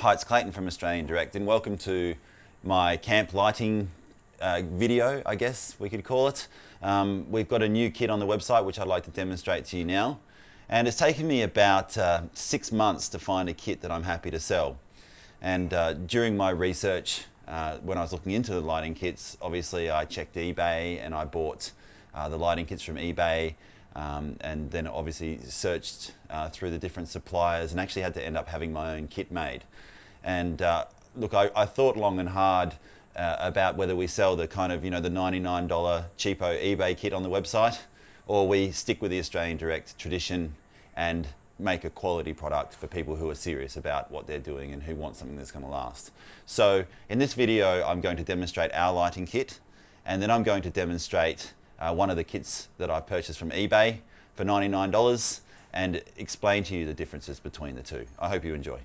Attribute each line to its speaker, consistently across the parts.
Speaker 1: Hi, it's Clayton from Australian Direct, and welcome to my camp lighting video, I guess we could call it. We've got a new kit on the website which I'd like to demonstrate to you now. And it's taken me about 6 months to find a kit that I'm happy to sell. And during my research, when I was looking into the lighting kits, obviously I checked eBay and I bought the lighting kits from eBay. And then obviously searched through the different suppliers and actually had to end up having my own kit made. And look, I thought long and hard about whether we sell the kind of, the $99 cheapo eBay kit on the website, or we stick with the Australian Direct tradition and make a quality product for people who are serious about what they're doing and who want something that's going to last. So in this video, I'm going to demonstrate our lighting kit, and then I'm going to demonstrate one of the kits that I've purchased from eBay for $99 and explain to you the differences between the two. I hope you enjoy.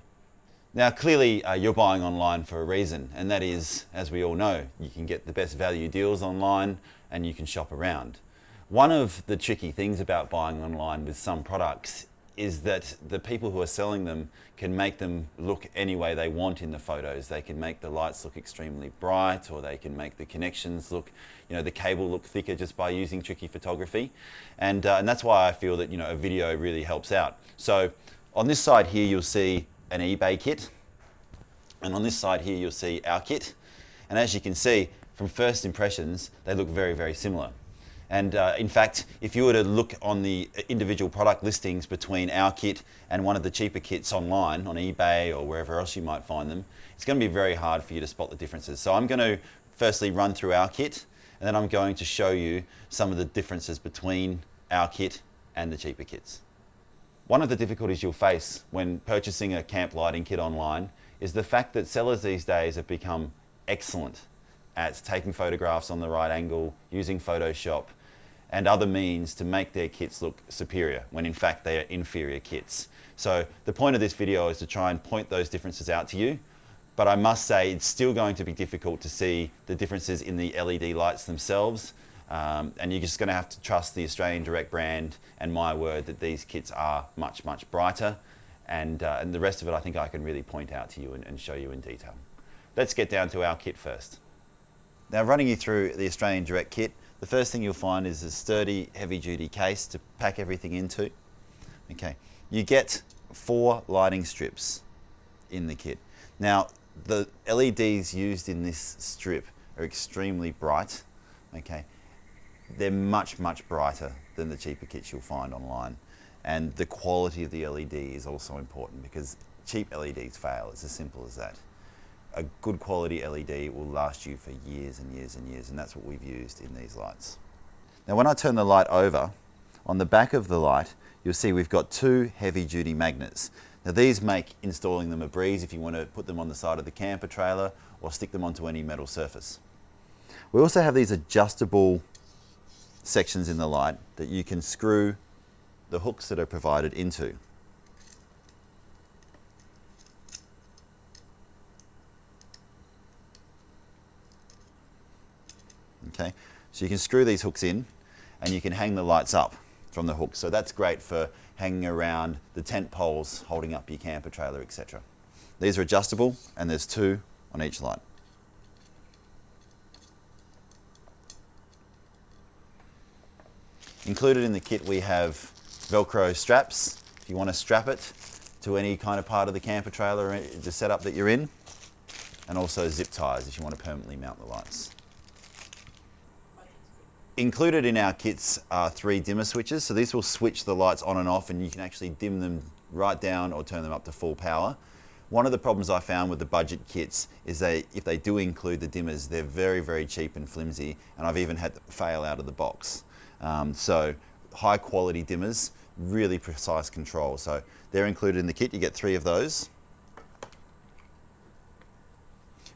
Speaker 1: Now clearly you're buying online for a reason, and that is, as we all know, you can get the best value deals online and you can shop around. One of the tricky things about buying online with some products is that the people who are selling them can make them look any way they want in the photos. They can make the lights look extremely bright, or they can make the connections look, the cable look thicker just by using tricky photography. And that's why I feel that, a video really helps out. So on this side here, you'll see an eBay kit. And on this side here, you'll see our kit. And as you can see, from first impressions, they look very, very similar. And in fact, if you were to look on the individual product listings between our kit and one of the cheaper kits online on eBay or wherever else you might find them, it's going to be very hard for you to spot the differences. So I'm going to firstly run through our kit, and then I'm going to show you some of the differences between our kit and the cheaper kits. One of the difficulties you'll face when purchasing a camp lighting kit online is the fact that sellers these days have become excellent at taking photographs on the right angle, using Photoshop and other means to make their kits look superior, when in fact they are inferior kits. So the point of this video is to try and point those differences out to you, but I must say it's still going to be difficult to see the differences in the LED lights themselves, and you're just going to have to trust the Australian Direct brand and my word that these kits are much, much brighter, and the rest of it I think I can really point out to you and show you in detail. Let's get down to our kit first. Now, running you through the Australian Direct kit, the first thing you'll find is a sturdy, heavy-duty case to pack everything into. Okay, you get 4 lighting strips in the kit. Now, the LEDs used in this strip are extremely bright. Okay, they're much, much brighter than the cheaper kits you'll find online. And the quality of the LED is also important, because cheap LEDs fail. It's as simple as that. A good quality LED will last you for years and years and years, and that's what we've used in these lights. Now when I turn the light over, on the back of the light you'll see we've got 2 heavy-duty magnets. Now these make installing them a breeze if you want to put them on the side of the camper trailer or stick them onto any metal surface. We also have these adjustable sections in the light that you can screw the hooks that are provided into. Okay, so you can screw these hooks in and you can hang the lights up from the hook. So that's great for hanging around the tent poles, holding up your camper trailer, etc. These are adjustable, and there's 2 on each light. Included in the kit we have Velcro straps if you want to strap it to any kind of part of the camper trailer, the setup that you're in, and also zip ties if you want to permanently mount the lights. Included in our kits are 3 dimmer switches, so these will switch the lights on and off, and you can actually dim them right down or turn them up to full power. One of the problems I found with the budget kits is if they do include the dimmers, they're very, very cheap and flimsy, and I've even had to fail out of the box. So high quality dimmers, really precise control. So they're included in the kit. You get 3 of those.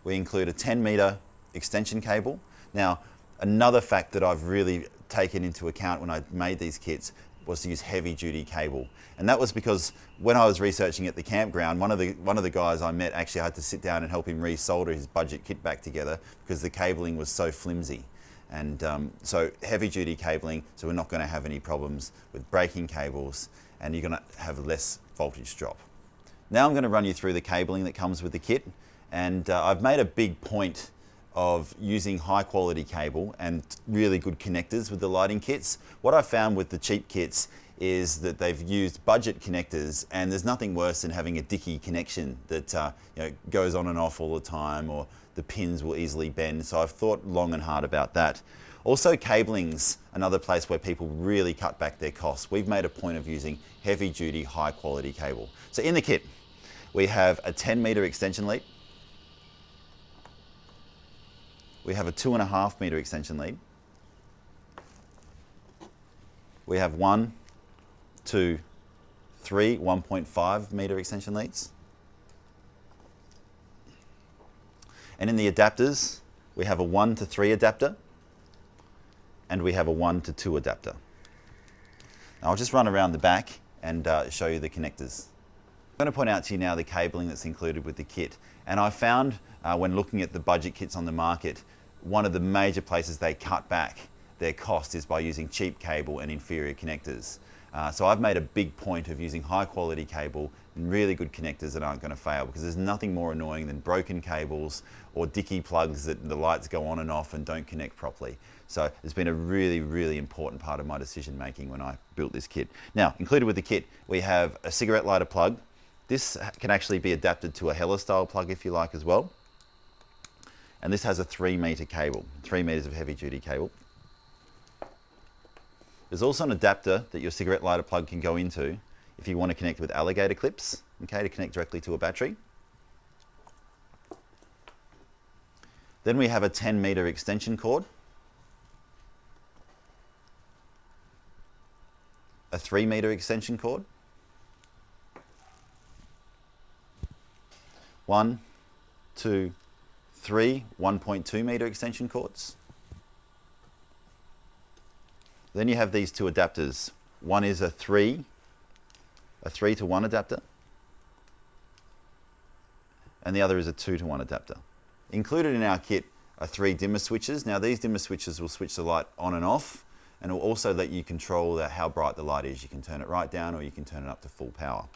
Speaker 1: We include a 10-meter extension cable. Now, another fact that I've really taken into account when I made these kits was to use heavy-duty cable, and that was because when I was researching at the campground, one of the guys I met actually had to sit down and help him re-solder his budget kit back together because the cabling was so flimsy. And so heavy-duty cabling, so we're not going to have any problems with breaking cables, and you're going to have less voltage drop. Now I'm going to run you through the cabling that comes with the kit, and I've made a big point of using high quality cable and really good connectors with the lighting kits. What I found with the cheap kits is that they've used budget connectors, and there's nothing worse than having a dicky connection that goes on and off all the time, or the pins will easily bend. So I've thought long and hard about that. Also, cabling's another place where people really cut back their costs. We've made a point of using heavy duty, high quality cable. So in the kit, we have a 10-meter extension lead. We have a 2.5-meter extension lead. We have 1, 2, 3 1.5-meter extension leads. And in the adapters, we have a 1 to 3 adapter, and we have a 1 to 2 adapter. Now I'll just run around the back and show you the connectors. I'm going to point out to you now the cabling that's included with the kit. And I found when looking at the budget kits on the market, one of the major places they cut back their cost is by using cheap cable and inferior connectors. So I've made a big point of using high quality cable and really good connectors that aren't going to fail, because there's nothing more annoying than broken cables or dicky plugs that the lights go on and off and don't connect properly. So it's been a really, really important part of my decision making when I built this kit. Now, included with the kit, we have a cigarette lighter plug. This can actually be adapted to a Hella style plug if you like as well. And this has a 3-meter cable, 3 meters of heavy duty cable. There's also an adapter that your cigarette lighter plug can go into if you want to connect with alligator clips, okay, to connect directly to a battery. Then we have a 10-meter extension cord, a 3-meter extension cord, 1, 2, 3 1.2-meter extension cords. Then you have these two adapters. One is a 3 to 1 adapter, and the other is a 2 to 1 adapter. Included in our kit are 3 dimmer switches. Now these dimmer switches will switch the light on and off, and will also let you control how bright the light is. You can turn it right down, or you can turn it up to full power.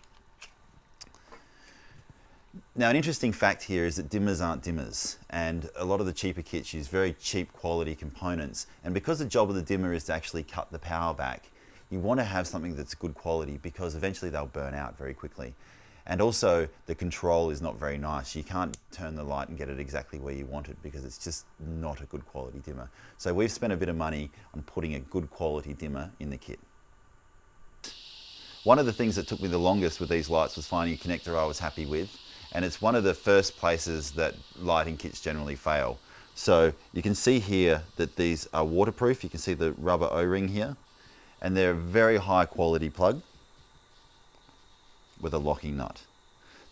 Speaker 1: Now, an interesting fact here is that dimmers aren't dimmers, and a lot of the cheaper kits use very cheap quality components, and because the job of the dimmer is to actually cut the power back, you want to have something that's good quality, because eventually they'll burn out very quickly. And also, the control is not very nice. You can't turn the light and get it exactly where you want it, because it's just not a good quality dimmer. So we've spent a bit of money on putting a good quality dimmer in the kit. One of the things that took me the longest with these lights was finding a connector I was happy with. And it's one of the first places that lighting kits generally fail. So you can see here that these are waterproof. You can see the rubber O-ring here, and they're a very high quality plug with a locking nut.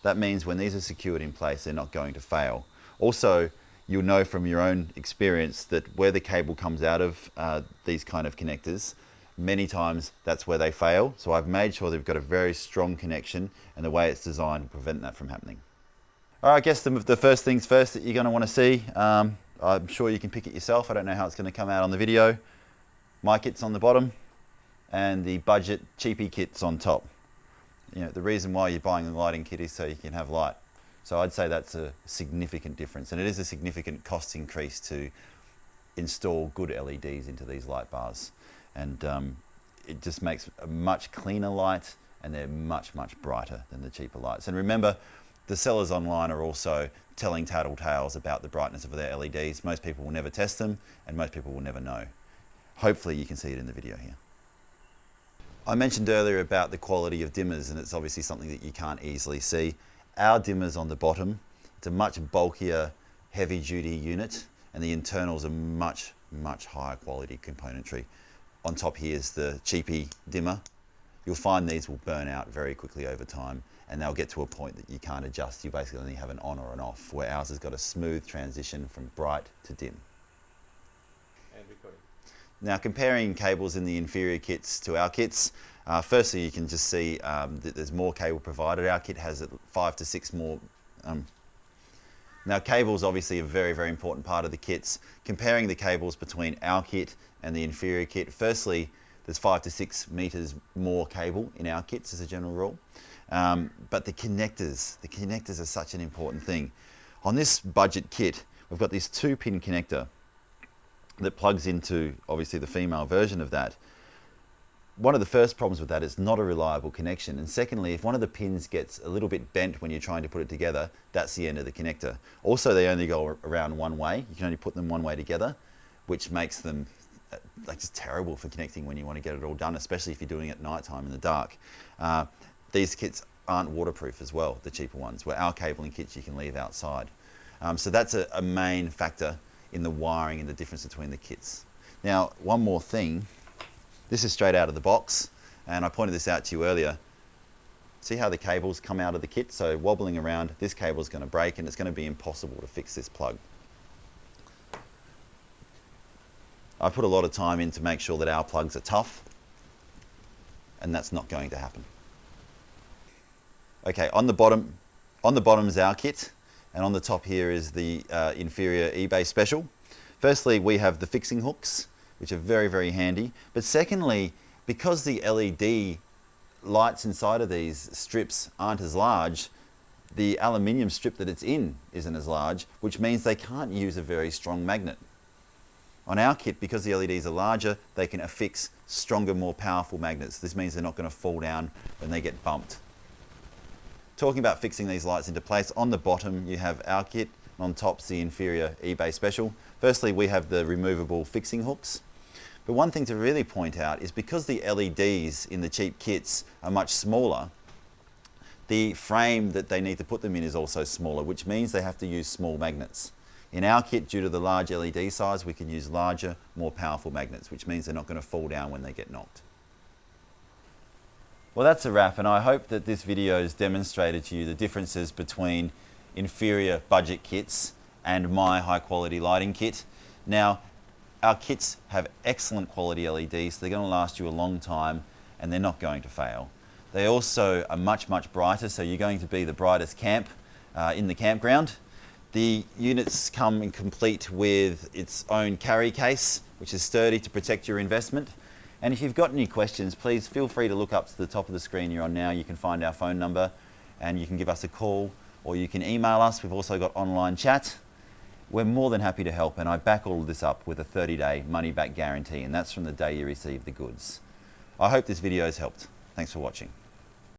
Speaker 1: That means when these are secured in place, they're not going to fail. Also, you'll know from your own experience that where the cable comes out of these kind of connectors, many times that's where they fail. So I've made sure they've got a very strong connection, and the way it's designed to prevent that from happening. All right, I guess the first things first that you're going to want to see, I'm sure you can pick it yourself. I don't know how it's going to come out on the video. My kit's on the bottom, and the budget cheapy kit's on top. You know, the reason why you're buying the lighting kit is so you can have light. So I'd say that's a significant difference, and it is a significant cost increase to install good LEDs into these light bars. And it just makes a much cleaner light, and they're much, much brighter than the cheaper lights. And remember, the sellers online are also telling tattle tales about the brightness of their LEDs. Most people will never test them, and most people will never know. Hopefully you can see it in the video here. I mentioned earlier about the quality of dimmers, and it's obviously something that you can't easily see. Our dimmer's on the bottom. It's a much bulkier, heavy duty unit, and the internals are much, much higher quality componentry. On top here is the cheapy dimmer. You'll find these will burn out very quickly over time, and they'll get to a point that you can't adjust. You basically only have an on or an off, where ours has got a smooth transition from bright to dim.
Speaker 2: And recording.
Speaker 1: Now, comparing cables in the inferior kits to our kits, firstly you can just see that there's more cable provided. Our kit has 5 to 6 more. Now, cables obviously a very, very important part of the kits. Comparing the cables between our kit and the inferior kit, firstly, there's 5 to 6 meters more cable in our kits as a general rule. But the connectors are such an important thing. On this budget kit, we've got this 2-pin connector that plugs into, obviously, the female version of that. One of the first problems with that is not a reliable connection. And secondly, if one of the pins gets a little bit bent when you're trying to put it together, that's the end of the connector. Also, they only go around one way. You can only put them one way together, which makes them like just terrible for connecting when you want to get it all done, especially if you're doing it at night time in the dark. These kits aren't waterproof as well, the cheaper ones, where our cabling kits you can leave outside. So that's a main factor in the wiring and the difference between the kits. Now, one more thing. This is straight out of the box, and I pointed this out to you earlier. See how the cables come out of the kit? So wobbling around, this cable is going to break and it's going to be impossible to fix this plug. I put a lot of time in to make sure that our plugs are tough, and that's not going to happen. Okay, on the bottom is our kit, and on the top here is the inferior eBay special. Firstly, we have the fixing hooks, which are very, very handy. But secondly, because the LED lights inside of these strips aren't as large, the aluminium strip that it's in isn't as large, which means they can't use a very strong magnet. On our kit, because the LEDs are larger, they can affix stronger, more powerful magnets. This means they're not going to fall down when they get bumped. Talking about fixing these lights into place, on the bottom you have our kit, and on top's the inferior eBay special. Firstly, we have the removable fixing hooks. But one thing to really point out is because the LEDs in the cheap kits are much smaller, the frame that they need to put them in is also smaller, which means they have to use small magnets. In our kit, due to the large LED size, we can use larger, more powerful magnets, which means they're not going to fall down when they get knocked. Well, that's a wrap, and I hope that this video has demonstrated to you the differences between inferior budget kits and my high quality lighting kit. Now, our kits have excellent quality LEDs, so they're going to last you a long time and they're not going to fail. They also are much, much brighter, so you're going to be the brightest camp in the campground. The units come complete with its own carry case, which is sturdy to protect your investment. And if you've got any questions, please feel free to look up to the top of the screen you're on now. You can find our phone number and you can give us a call, or you can email us. We've also got online chat. We're more than happy to help, and I back all of this up with a 30-day money-back guarantee, and that's from the day you receive the goods. I hope this video has helped. Thanks for watching.